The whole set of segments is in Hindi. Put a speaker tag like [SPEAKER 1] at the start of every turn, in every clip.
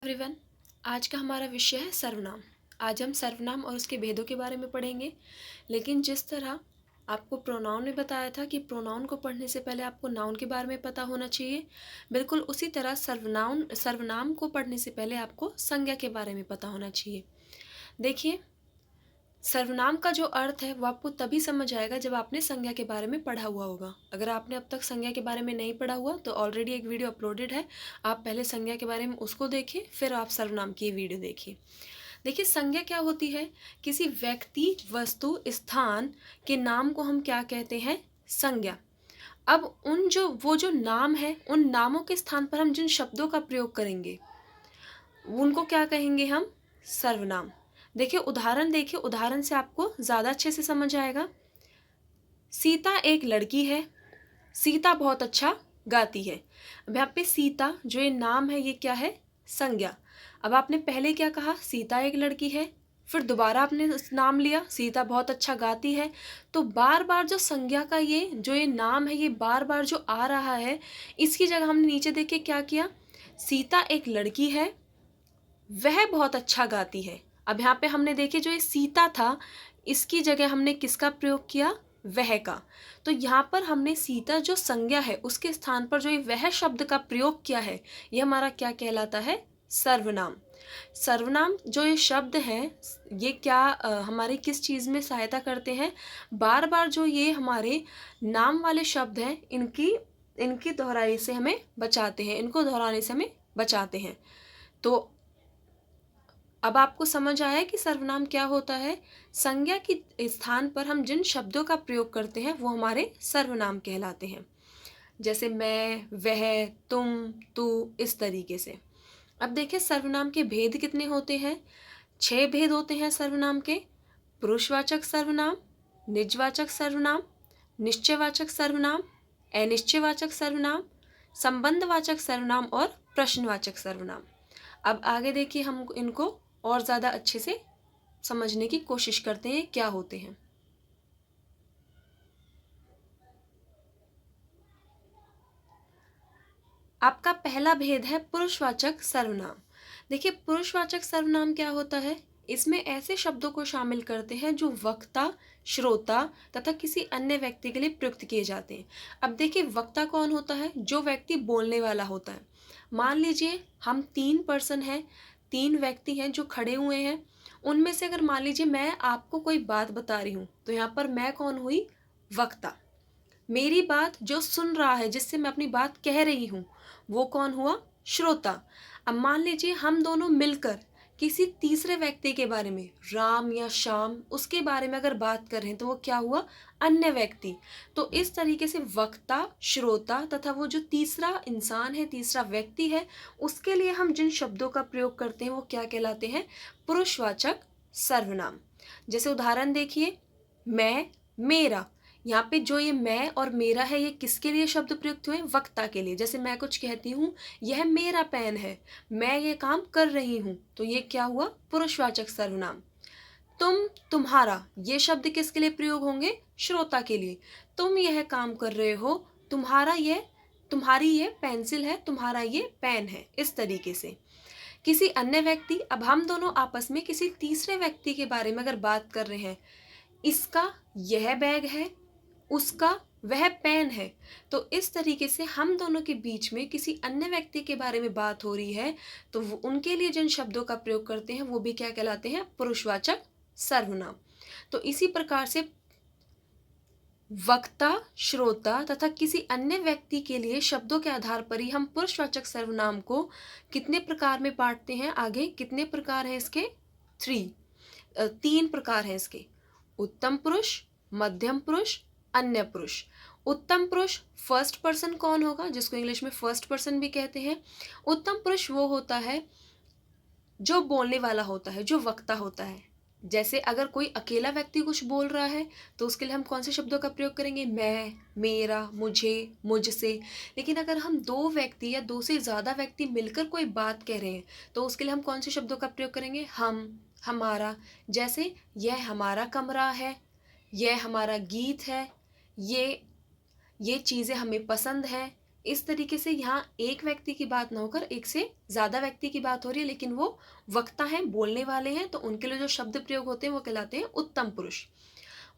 [SPEAKER 1] एवरीवन। आज का हमारा विषय है सर्वनाम। आज हम सर्वनाम और उसके भेदों के बारे में पढ़ेंगे। लेकिन जिस तरह आपको प्रोनाउन ने बताया था कि प्रोनाउन को पढ़ने से पहले आपको नाउन के बारे में पता होना चाहिए, बिल्कुल उसी तरह सर्वनाम को पढ़ने से पहले आपको संज्ञा के बारे में पता होना चाहिए। देखिए, सर्वनाम का जो अर्थ है वो आपको तभी समझ आएगा जब आपने संज्ञा के बारे में पढ़ा हुआ होगा। अगर आपने अब तक संज्ञा के बारे में नहीं पढ़ा हुआ तो ऑलरेडी एक वीडियो अपलोडेड है, आप पहले संज्ञा के बारे में उसको देखिए, फिर आप सर्वनाम की वीडियो देखिए। देखिए, संज्ञा क्या होती है? किसी व्यक्ति, वस्तु, स्थान के नाम को हम क्या कहते हैं? संज्ञा। अब वो जो नाम है, उन नामों के स्थान पर हम जिन शब्दों का प्रयोग करेंगे उनको क्या कहेंगे हम? सर्वनाम। देखिए, उदाहरण से आपको ज़्यादा अच्छे से समझ आएगा। सीता एक लड़की है। सीता बहुत अच्छा गाती है। अब यहाँ पे सीता जो ये नाम है, ये क्या है? संज्ञा। अब आपने पहले क्या कहा? सीता एक लड़की है। फिर दोबारा आपने नाम लिया, सीता बहुत अच्छा गाती है। तो बार बार जो संज्ञा का ये नाम है, ये बार बार जो आ रहा है, इसकी जगह हमने नीचे देख के क्या किया? सीता एक लड़की है, वह बहुत अच्छा गाती है। अब यहाँ पे हमने देखे, जो ये सीता था, इसकी जगह हमने किसका प्रयोग किया? वह का। तो यहाँ पर हमने सीता जो संज्ञा है उसके स्थान पर जो ये वह शब्द का प्रयोग किया है, ये हमारा क्या कहलाता है? सर्वनाम। सर्वनाम जो ये शब्द हैं, ये क्या हमारी किस चीज़ में सहायता करते हैं? बार बार जो ये हमारे नाम वाले शब्द हैं, इनकी दोहराई से हमें बचाते हैं, इनको दोहराने से हमें बचाते हैं। तो अब आपको समझ आया कि सर्वनाम क्या होता है? संज्ञा की स्थान पर हम जिन शब्दों का प्रयोग करते हैं वो हमारे सर्वनाम कहलाते हैं। जैसे मैं, वह, तुम, तू, इस तरीके से। अब देखिए, सर्वनाम के भेद कितने होते हैं? 6 भेद होते हैं सर्वनाम के। पुरुषवाचक सर्वनाम, निजवाचक सर्वनाम, निश्चयवाचक सर्वनाम, अनिश्चयवाचक सर्वनाम, संबंधवाचक सर्वनाम और प्रश्नवाचक सर्वनाम। अब आगे देखिए, हम इनको और ज़्यादा अच्छे से समझने की कोशिश करते हैं क्या होते हैं। आपका पहला भेद है पुरुषवाचक सर्वनाम। देखिए, पुरुषवाचक सर्वनाम क्या होता है? इसमें ऐसे शब्दों को शामिल करते हैं जो वक्ता, श्रोता तथा किसी अन्य व्यक्ति के लिए प्रयुक्त किए जाते हैं। अब देखिए, वक्ता कौन होता है? जो व्यक्ति बोलने वाला होता है। मान लीजिए हम 3 पर्सन हैं, 3 व्यक्ति हैं जो खड़े हुए हैं। उनमें से अगर मान लीजिए मैं आपको कोई बात बता रही हूँ, तो यहाँ पर मैं कौन हुई? वक्ता। मेरी बात जो सुन रहा है, जिससे मैं अपनी बात कह रही हूँ, वो कौन हुआ? श्रोता। अब मान लीजिए हम दोनों मिलकर किसी तीसरे व्यक्ति के बारे में, राम या श्याम, उसके बारे में अगर बात कर रहे हैं तो वो क्या हुआ? अन्य व्यक्ति। तो इस तरीके से वक्ता, श्रोता तथा वो जो तीसरा इंसान है, तीसरा व्यक्ति है, उसके लिए हम जिन शब्दों का प्रयोग करते हैं वो क्या कहलाते हैं? पुरुषवाचक सर्वनाम। जैसे उदाहरण देखिए, मैं, मेरा। यहाँ पे जो ये मैं और मेरा है, ये किसके लिए शब्द प्रयुक्त हुए? वक्ता के लिए। जैसे मैं कुछ कहती हूँ, यह मेरा पेन है, मैं ये काम कर रही हूँ, तो ये क्या हुआ? पुरुषवाचक सर्वनाम। तुम, तुम्हारा, ये शब्द किसके लिए प्रयोग होंगे? श्रोता के लिए। तुम यह काम कर रहे हो, तुम्हारी ये पेंसिल है, तुम्हारा ये पेन है, इस तरीके से। किसी अन्य व्यक्ति, अब हम दोनों आपस में किसी तीसरे व्यक्ति के बारे में अगर बात कर रहे हैं, इसका यह बैग है, उसका वह पेन है, तो इस तरीके से हम दोनों के बीच में किसी अन्य व्यक्ति के बारे में बात हो रही है, तो उनके लिए जिन शब्दों का प्रयोग करते हैं वो भी क्या कहलाते हैं? पुरुषवाचक सर्वनाम। तो इसी प्रकार से वक्ता, श्रोता तथा किसी अन्य व्यक्ति के लिए शब्दों के आधार पर ही हम पुरुषवाचक सर्वनाम को कितने प्रकार में बांटते हैं? आगे कितने प्रकार हैं इसके? 3 प्रकार हैं इसके। उत्तम पुरुष, मध्यम पुरुष, अन्य पुरुष। उत्तम पुरुष फर्स्ट पर्सन कौन होगा? जिसको इंग्लिश में फर्स्ट पर्सन भी कहते हैं। उत्तम पुरुष वो होता है जो बोलने वाला होता है, जो वक्ता होता है। जैसे अगर कोई अकेला व्यक्ति कुछ बोल रहा है तो उसके लिए हम कौन से शब्दों का प्रयोग करेंगे? मैं, मेरा, मुझे, मुझसे। लेकिन अगर हम 2 व्यक्ति या 2 से ज़्यादा व्यक्ति मिलकर कोई बात कह रहे हैं तो उसके लिए हम कौन से शब्दों का प्रयोग करेंगे? हम, हमारा। जैसे यह हमारा कमरा है, यह हमारा गीत है, ये चीज़ें हमें पसंद है, इस तरीके से यहाँ एक व्यक्ति की बात ना होकर एक से ज़्यादा व्यक्ति की बात हो रही है, लेकिन वो वक्ता हैं, बोलने वाले हैं, तो उनके लिए जो शब्द प्रयोग होते हैं वो कहलाते हैं उत्तम पुरुष।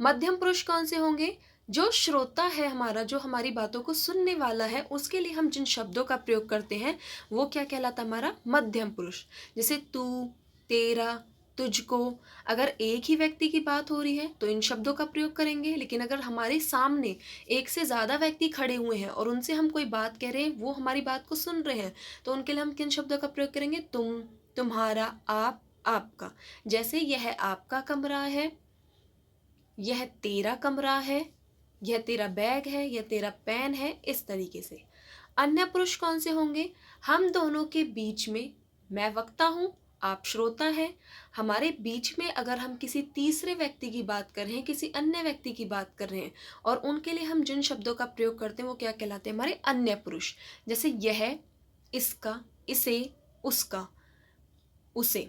[SPEAKER 1] मध्यम पुरुष कौन से होंगे? जो श्रोता है हमारा, जो हमारी बातों को सुनने वाला है, उसके लिए हम जिन शब्दों का प्रयोग करते हैं वो क्या कहलाता है? हमारा मध्यम पुरुष। जैसे तू, तेरा, तुझको। अगर एक ही व्यक्ति की बात हो रही है तो इन शब्दों का प्रयोग करेंगे, लेकिन अगर हमारे सामने एक से ज़्यादा व्यक्ति खड़े हुए हैं और उनसे हम कोई बात कह रहे हैं, वो हमारी बात को सुन रहे हैं, तो उनके लिए हम किन शब्दों का प्रयोग करेंगे? तुम, तुम्हारा, आप, आपका। जैसे यह आपका कमरा है, यह तेरा कमरा है, यह तेरा बैग है, यह तेरा पेन है, इस तरीके से। अन्य पुरुष कौन से होंगे? हम दोनों के बीच में, मैं वक्ता हूँ, आप श्रोता हैं, हमारे बीच में अगर हम किसी तीसरे व्यक्ति की बात कर रहे हैं, किसी अन्य व्यक्ति की बात कर रहे हैं, और उनके लिए हम जिन शब्दों का प्रयोग करते हैं वो क्या कहलाते हैं? हमारे अन्य पुरुष। जैसे यह, इसका, इसे, उसका, उसे।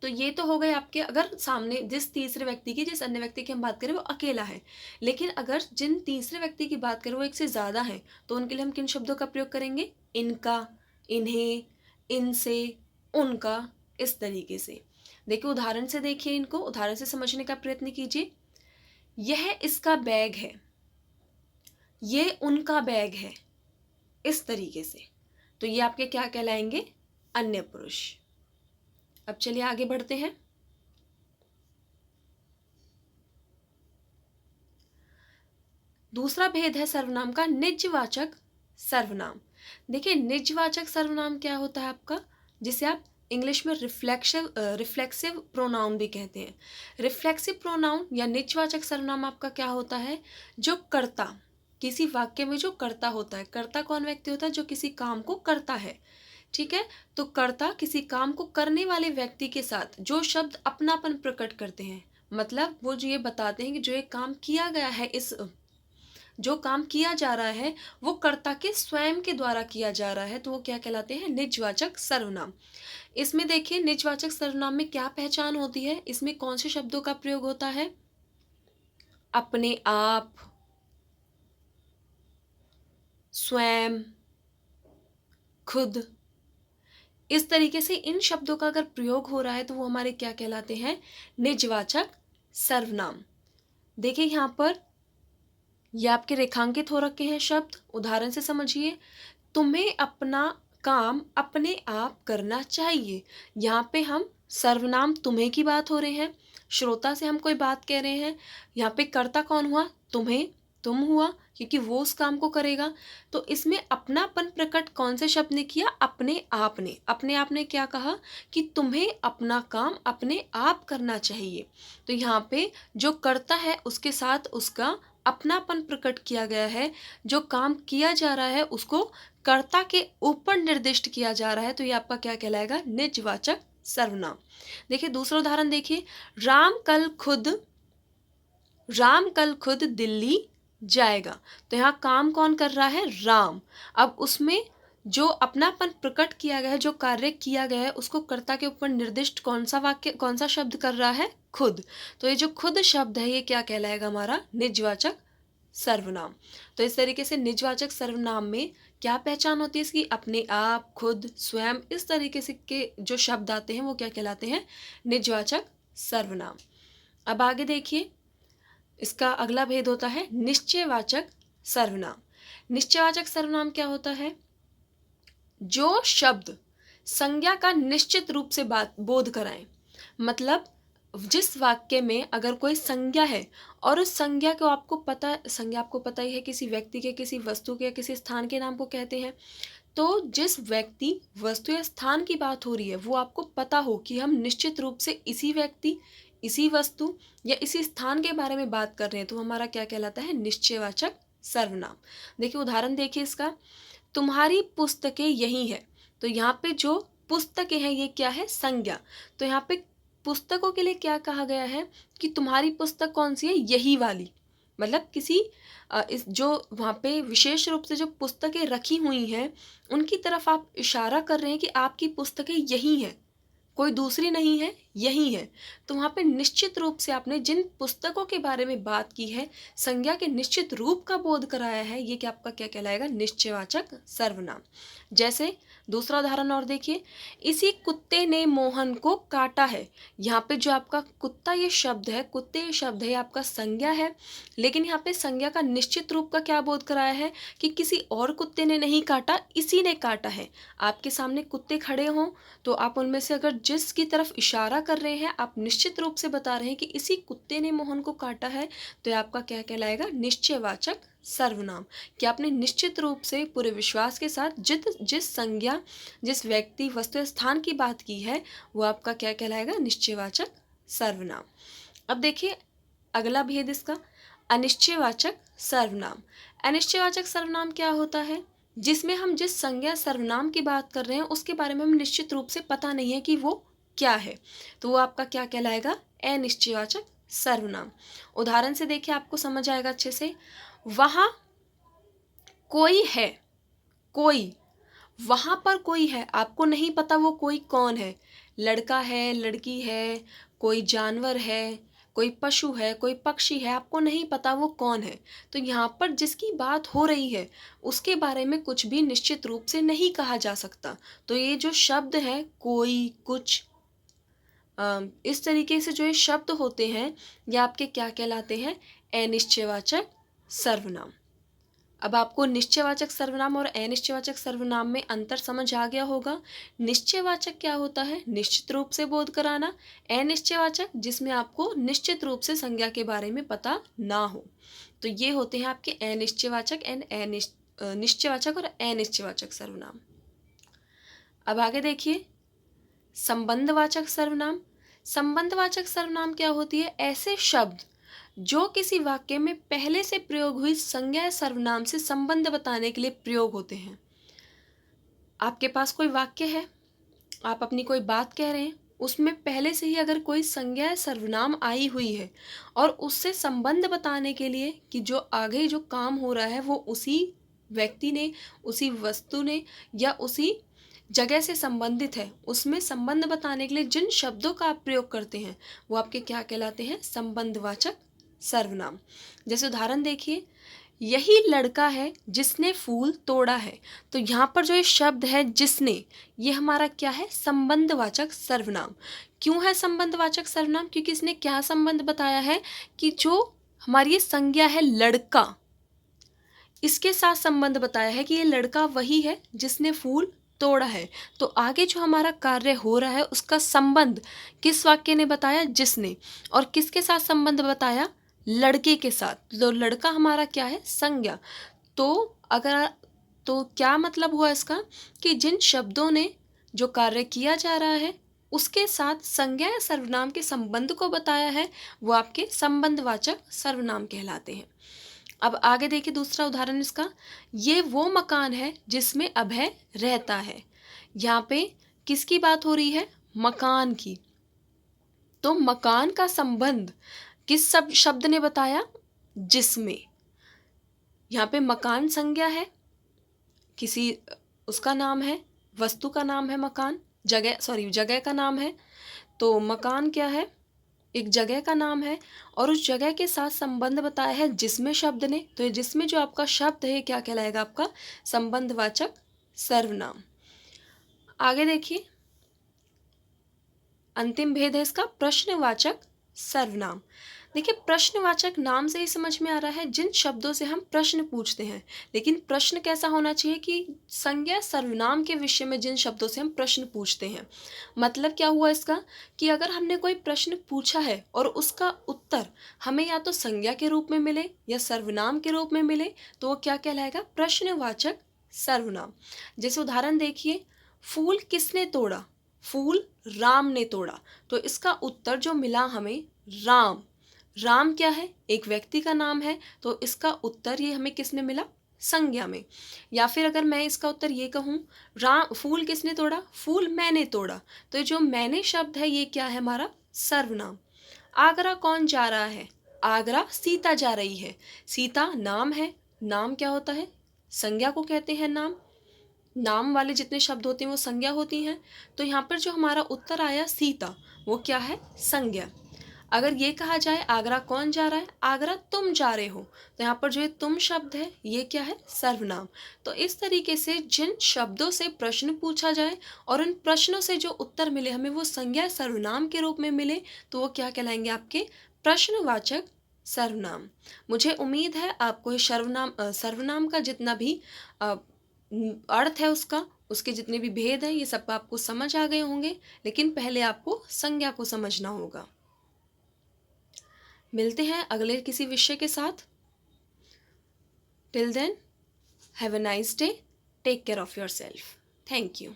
[SPEAKER 1] तो ये तो हो गए आपके, अगर सामने जिस तीसरे व्यक्ति की, जिस अन्य व्यक्ति की हम बात करें वो अकेला है। लेकिन अगर जिन तीसरे व्यक्ति की बात करें वो एक से ज़्यादा है, तो उनके लिए हम किन शब्दों का प्रयोग करेंगे? इनका, इन्हें, इनसे, उनका, इस तरीके से। देखिए उदाहरण से, देखिए इनको उदाहरण से समझने का प्रयत्न कीजिए। यह इसका बैग है, ये उनका बैग है, इस तरीके से। तो ये आपके क्या कहलाएंगे? अन्य पुरुष। अब चलिए आगे बढ़ते हैं। दूसरा भेद है सर्वनाम का, निजवाचक सर्वनाम। देखिए निजवाचक सर्वनाम क्या होता है आपका, जिसे आप इंग्लिश में रिफ्लेक्सिव प्रोनाउन भी कहते हैं। रिफ्लेक्सिव प्रोनाउन या निजवाचक सर्वनाम आपका क्या होता है? जो कर्ता, किसी वाक्य में जो कर्ता होता है। कर्ता कौन व्यक्ति होता है? जो किसी काम को करता है। ठीक है, तो कर्ता किसी काम को करने वाले व्यक्ति के साथ जो शब्द अपनापन प्रकट करते हैं, मतलब वो जो ये बताते हैं कि जो ये काम किया गया है, इस जो काम किया जा रहा है वो कर्ता के स्वयं के द्वारा किया जा रहा है, तो वो क्या कहलाते हैं? निजवाचक सर्वनाम। इसमें देखिए निजवाचक सर्वनाम में क्या पहचान होती है, इसमें कौन से शब्दों का प्रयोग होता है? अपने आप, स्वयं, खुद, इस तरीके से इन शब्दों का अगर प्रयोग हो रहा है तो वो हमारे क्या कहलाते हैं? निजवाचक सर्वनाम। देखिए यहाँ पर ये आपके रेखांकित हो रखे हैं शब्द, उदाहरण से समझिए। तुम्हें अपना काम अपने आप करना चाहिए। यहाँ पे हम सर्वनाम तुम्हें की बात हो रहे हैं, श्रोता से हम कोई बात कह रहे हैं। यहाँ पे कर्ता कौन हुआ? तुम्हें, तुम हुआ, क्योंकि वो उस काम को करेगा। तो इसमें अपनापन प्रकट कौन से शब्द ने किया? अपने आप ने। अपने आप ने क्या कहा? कि तुम्हें अपना काम अपने आप करना चाहिए। तो यहाँ पे जो कर्ता है उसके साथ उसका अपनापन प्रकट किया गया है। जो काम किया जा रहा है उसको कर्ता के ऊपर निर्दिष्ट किया जा रहा है, तो ये आपका क्या कहलाएगा? निजवाचक सर्वनाम। देखिए दूसरा उदाहरण देखिए। राम कल खुद दिल्ली जाएगा। तो यहाँ काम कौन कर रहा है? राम। अब उसमें जो अपनापन प्रकट किया गया है, जो कार्य किया गया है, उसको कर्ता के ऊपर निर्दिष्ट कौन सा वाक्य, कौन सा शब्द कर रहा है? खुद। तो ये जो खुद शब्द है ये क्या कहलाएगा? हमारा निजवाचक सर्वनाम। तो इस तरीके से निजवाचक सर्वनाम में क्या पहचान होती है इसकी? अपने आप, खुद, स्वयं, इस तरीके से के जो शब्द आते हैं वो क्या कहलाते हैं? निजवाचक सर्वनाम। अब आगे देखिए, इसका अगला भेद होता है निश्चयवाचक सर्वनाम। निश्चयवाचक सर्वनाम क्या होता है? जो शब्द संज्ञा का निश्चित रूप से बोध कराएं। मतलब जिस वाक्य में अगर कोई संज्ञा है और उस संज्ञा को संज्ञा आपको पता ही है, किसी व्यक्ति के, किसी वस्तु के या किसी स्थान के नाम को कहते हैं। तो जिस व्यक्ति, वस्तु या स्थान की बात हो रही है वो आपको पता हो कि हम निश्चित रूप से इसी व्यक्ति, इसी वस्तु या इसी स्थान के बारे में बात कर रहे हैं, तो हमारा क्या कहलाता है? निश्चयवाचक सर्वनाम। देखिए उदाहरण देखिए इसका। तुम्हारी पुस्तकें यही है। तो यहाँ पे जो पुस्तकें हैं ये क्या है? संज्ञा। तो यहाँ पे पुस्तकों के लिए क्या कहा गया है? कि तुम्हारी पुस्तक कौन सी है? यही वाली। मतलब किसी इस जो वहाँ पे विशेष रूप से जो पुस्तकें रखी हुई हैं उनकी तरफ आप इशारा कर रहे हैं कि आपकी पुस्तकें यही हैं। कोई दूसरी नहीं है, यही है। तो वहाँ पे निश्चित रूप से आपने जिन पुस्तकों के बारे में बात की है, संज्ञा के निश्चित रूप का बोध कराया है, ये क्या आपका क्या कहलाएगा? निश्चयवाचक सर्वनाम। जैसे दूसरा उदाहरण और देखिए, इसी कुत्ते ने मोहन को काटा है। यहाँ पे जो आपका कुत्ता ये शब्द है, कुत्ते ये शब्द है, आपका संज्ञा है, लेकिन यहाँ पे संज्ञा का निश्चित रूप का क्या बोध कराया है कि किसी और कुत्ते ने नहीं काटा, इसी ने काटा है। आपके सामने कुत्ते खड़े हों तो आप उनमें से अगर जिसकी तरफ इशारा कर रहे हैं, आप निश्चित रूप से बता रहे हैं कि इसी कुत्ते ने मोहन को काटा है, तो ये आपका क्या कहलाएगा? निश्चयवाचक सर्वनाम। कि आपने निश्चित रूप से पूरे विश्वास के साथ जिस संज्ञा, जिस व्यक्ति, वस्तु, स्थान की बात की है, वो आपका क्या कहलाएगा? निश्चयवाचक सर्वनाम। अब देखिए अगला भेद इसका, अनिश्चयवाचक सर्वनाम। अनिश्चयवाचक सर्वनाम क्या होता है? जिसमें हम जिस संज्ञा सर्वनाम की बात कर रहे हैं उसके बारे में हम निश्चित रूप से पता नहीं है कि वो क्या है, तो वो आपका क्या कहलाएगा? अनिश्चयवाचक सर्वनाम। उदाहरण से देखिए, आपको समझ आएगा अच्छे से। वहाँ कोई है, कोई, वहाँ पर कोई है, आपको नहीं पता वो कोई कौन है। लड़का है, लड़की है, कोई जानवर है, कोई पशु है, कोई पक्षी है, आपको नहीं पता वो कौन है। तो यहाँ पर जिसकी बात हो रही है उसके बारे में कुछ भी निश्चित रूप से नहीं कहा जा सकता। तो ये जो शब्द है, कोई, कुछ, इस तरीके से जो ये शब्द होते हैं, ये आपके क्या कहलाते हैं? अनिश्चयवाचक सर्वनाम। अब आपको निश्चयवाचक सर्वनाम और अनिश्चयवाचक सर्वनाम में अंतर समझ आ गया होगा। निश्चयवाचक क्या होता है? निश्चित रूप से बोध कराना। अनिश्चयवाचक जिसमें आपको निश्चित रूप से संज्ञा के बारे में पता ना हो। तो ये होते हैं आपके अनिश्चयवाचक निश्चयवाचक और अनिश्चयवाचक सर्वनाम। अब आगे देखिए, संबंधवाचक सर्वनाम। संबंधवाचक सर्वनाम क्या होती है? ऐसे शब्द जो किसी वाक्य में पहले से प्रयोग हुई संज्ञा या सर्वनाम से संबंध बताने के लिए प्रयोग होते हैं। आपके पास कोई वाक्य है, आप अपनी कोई बात कह रहे हैं, उसमें पहले से ही अगर कोई संज्ञा या सर्वनाम आई हुई है और उससे संबंध बताने के लिए कि जो आगे जो काम हो रहा है वो उसी व्यक्ति ने, उसी वस्तु ने या उसी जगह से संबंधित है, उसमें संबंध बताने के लिए जिन शब्दों का आप प्रयोग करते हैं वो आपके क्या कहलाते हैं? संबंधवाचक सर्वनाम। जैसे उदाहरण देखिए, यही लड़का है जिसने फूल तोड़ा है। तो यहाँ पर जो ये शब्द है जिसने, ये हमारा क्या है? संबंधवाचक सर्वनाम। क्यों है संबंधवाचक सर्वनाम? क्योंकि इसने क्या संबंध बताया है कि जो हमारी ये संज्ञा है लड़का, इसके साथ संबंध बताया है कि ये लड़का वही है जिसने फूल तोड़ा है। तो आगे जो हमारा कार्य हो रहा है उसका संबंध किस वाक्य ने बताया? जिसने। और किसके साथ संबंध बताया? लड़के के साथ। तो लड़का हमारा क्या है? संज्ञा। तो क्या मतलब हुआ इसका? कि जिन शब्दों ने जो कार्य किया जा रहा है उसके साथ संज्ञा या सर्वनाम के संबंध को बताया है, वो आपके संबंधवाचक सर्वनाम कहलाते हैं। अब आगे देखिए दूसरा उदाहरण इसका, ये वो मकान है जिसमें अभय रहता है। यहाँ पे किसकी बात हो रही है? मकान की। तो मकान का संबंध किस सब शब्द ने बताया? जिसमें। यहाँ पे मकान संज्ञा है, किसी उसका नाम है, वस्तु का नाम है मकान, जगह का नाम है। तो मकान क्या है? एक जगह का नाम है और उस जगह के साथ संबंध बताया है जिसमें शब्द ने। तो ये जिसमें जो आपका शब्द है क्या कहलाएगा? आपका संबंधवाचक सर्वनाम। आगे देखिए, अंतिम भेद है इसका, प्रश्नवाचक सर्वनाम। देखिए, प्रश्नवाचक नाम से ही समझ में आ रहा है जिन शब्दों से हम प्रश्न पूछते हैं। लेकिन प्रश्न कैसा होना चाहिए? कि संज्ञा सर्वनाम के विषय में जिन शब्दों से हम प्रश्न पूछते हैं। मतलब क्या हुआ इसका? कि अगर हमने कोई प्रश्न पूछा है और उसका उत्तर हमें या तो संज्ञा के रूप में मिले या सर्वनाम के रूप में मिले, तो वो क्या कहलाएगा? प्रश्नवाचक सर्वनाम। जैसे उदाहरण देखिए, फूल किसने तोड़ा? फूल राम ने तोड़ा। तो इसका उत्तर जो मिला हमें, राम। राम क्या है? एक व्यक्ति का नाम है। तो इसका उत्तर ये हमें किस में मिला? संज्ञा में। या फिर अगर मैं इसका उत्तर ये कहूँ, फूल किसने तोड़ा? फूल मैंने तोड़ा। तो जो मैंने शब्द है ये क्या है? हमारा सर्वनाम। आगरा कौन जा रहा है? आगरा सीता जा रही है। सीता नाम है। नाम क्या होता है? संज्ञा को कहते हैं नाम। नाम वाले जितने शब्द होते हैं वो संज्ञा होती हैं। तो यहाँ पर जो हमारा उत्तर आया सीता, वो क्या है? संज्ञा। अगर ये कहा जाए आगरा कौन जा रहा है? आगरा तुम जा रहे हो, तो यहाँ पर जो ये तुम शब्द है ये क्या है? सर्वनाम। तो इस तरीके से जिन शब्दों से प्रश्न पूछा जाए और उन प्रश्नों से जो उत्तर मिले हमें वो संज्ञा सर्वनाम के रूप में मिले, तो वो क्या कहलाएंगे? आपके प्रश्नवाचक सर्वनाम। मुझे उम्मीद है आपको ये सर्वनाम का जितना भी अर्थ है उसके जितने भी भेद हैं ये सब आपको समझ आ गए होंगे, लेकिन पहले आपको संज्ञा को समझना होगा। मिलते हैं अगले किसी विषय के साथ। Till then, have a nice day, take care of yourself. Thank you.